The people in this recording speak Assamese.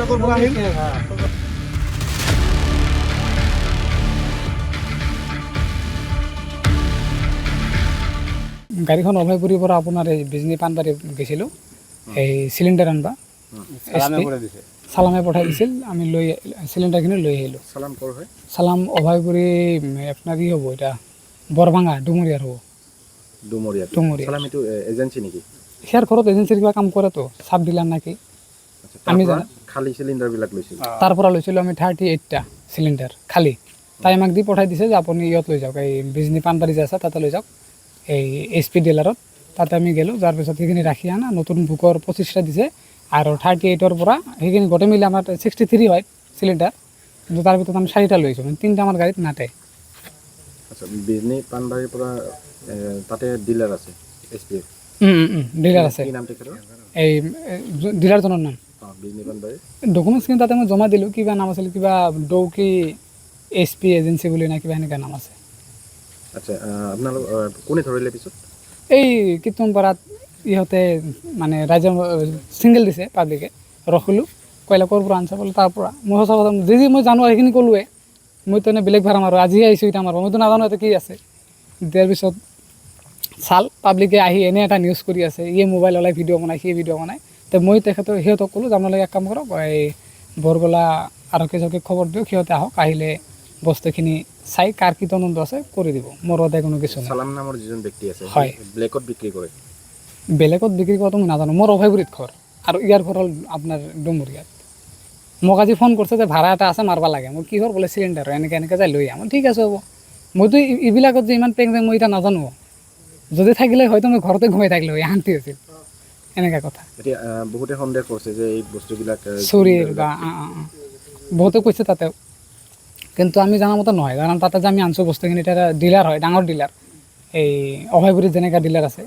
পৰা আহিল গাড়ীখন অভয়পুৰীৰ পৰা আপোনাৰ এই বিজনী পানবাৰী গৈছিলোঁ এই চিলিণ্ডাৰ আনবা চালামে পঠাই দিছিল আমি লৈ চিলিণ্ডাৰখিনি লৈ আহিলোঁ চালাম কৰ হয় চালাম অভয়পুৰী আপোনাৰ কি হ'ব এতিয়া বৰভাঙা ডুমুৰিয়াৰ হ'ব ডুমৰীয়া ডুমুৰিয়া চালাম এইটো এজেঞ্চি নেকি ইয়াৰ ঘৰত এজেঞ্চিৰ কিবা কাম কৰেতো চাব ডিলাৰ নাকি আমি জানো খালী চিলিণ্ডাৰবিলাক লৈছিল তাৰ পৰা লৈছিলোঁ আমি 38টা চিলিণ্ডাৰ খালী তাই আমাক দি পঠাই দিছে যে আপুনি ইয়াত লৈ যাওক এই বিজনী পানবাৰী যে আছে তাতে লৈ যাওক এই HP ডিলাৰত তাতে আমি গ'লোঁ যাৰ পিছত সেইখিনি ৰাখি আনা নতুন বুকৰ 25টা দিছে আৰু 38ৰ পৰা সেইখিনি গোটেই মিলি আমাৰ 63 হয় চিলিণ্ডাৰ কিন্তু তাৰ ভিতৰত আমি 4টা লৈছোঁ মানে 3টা আমাৰ গাড়ীত নাটে আচ্ছা বিজনী পানবাৰীৰ পৰা তাতে ডিলাৰ আছে SP ডিলাৰ আছে কি নাম তেখেতৰ এই ডিলাৰজনৰ নাম বিজনী পানবাৰী ডকুমেণ্টছখিনি তাতে মই জমা দিলোঁ কিবা নাম আছিল কিবা ডৌকি SP এজেঞ্চি বুলি না কিবা সেনেকুৱা নাম আছে আচ্ছা আপোনালোক কোনে ধৰিলে পিছত এই কীৰ্তনপাৰাত ইহঁতে মানে ৰাইজে ছিংগল দিছে পাব্লিকে ৰখিলোঁ কয়লা ক'ৰ পৰা আনছে বোলে তাৰ পৰা মই সঁচা কথা যি মই জানো সেইখিনি ক'লোৱে মইতো এনে বেলেগ ভাড়া মাৰোঁ আজি আহিছোঁ এতিয়া মাৰোঁ মইতো নাজানো ইয়াতে কি আছে দিয়াৰ পিছত চাল পাব্লিকে আহি এনে এটা নিউজ কৰি আছে ইয়ে মোবাইল ওলাই ভিডিঅ' বনাই সেই ভিডিঅ' বনাই তো মই সিহঁতক ক'লোঁ যে আপোনালোকে এক কাম কৰক এই বৰগলা আৰক্ষী চকীক খবৰ দিওঁ সিহঁতে আহক আহিলে বস্তুখিনি চাই কাৰ কি তদন্ত আছে কৰি দিব মোৰ ওচৰতে কোনো কিছু নাই চালাম নামৰ যিজন ব্যক্তি আছে হয় ব্লেকত বিক্ৰী কৰে বেলেগত বিক্ৰী কৰাটো মই নাজানো মোৰ অভয়পুৰীত ঘৰ আৰু ইয়াৰ ঘৰ হ'ল আপোনাৰ ডুমুৰিয়াত মোক আজি ফোন কৰিছে যে ভাড়া এটা আছে মাৰবা লাগে মই কিহৰ বোলে চিলিণ্ডাৰ এনেকৈ যাই লৈ আহোঁ ঠিক আছে হ'ব মইতো এইবিলাকত যে ইমান পেং পেং মই এতিয়া নাজানো যদি থাকিলে হয়তো মই ঘৰতে ঘুমাই থাকিলোঁ হয় শান্তি আছিল এনেকুৱা কথা এতিয়া বহুতে সন্দেহ কৰিছে যে এই বস্তুবিলাক চুৰিৰ বা বহুতে কৈছে তাতে কিন্তু আমি জানা মতে নহয় কাৰণ তাতে যে আমি আনছোঁ বস্তুখিনি এতিয়া ডিলাৰ হয় ডাঙৰ ডিলাৰ এই অভয়পুৰীত যেনেকুৱা ডিলাৰ আছে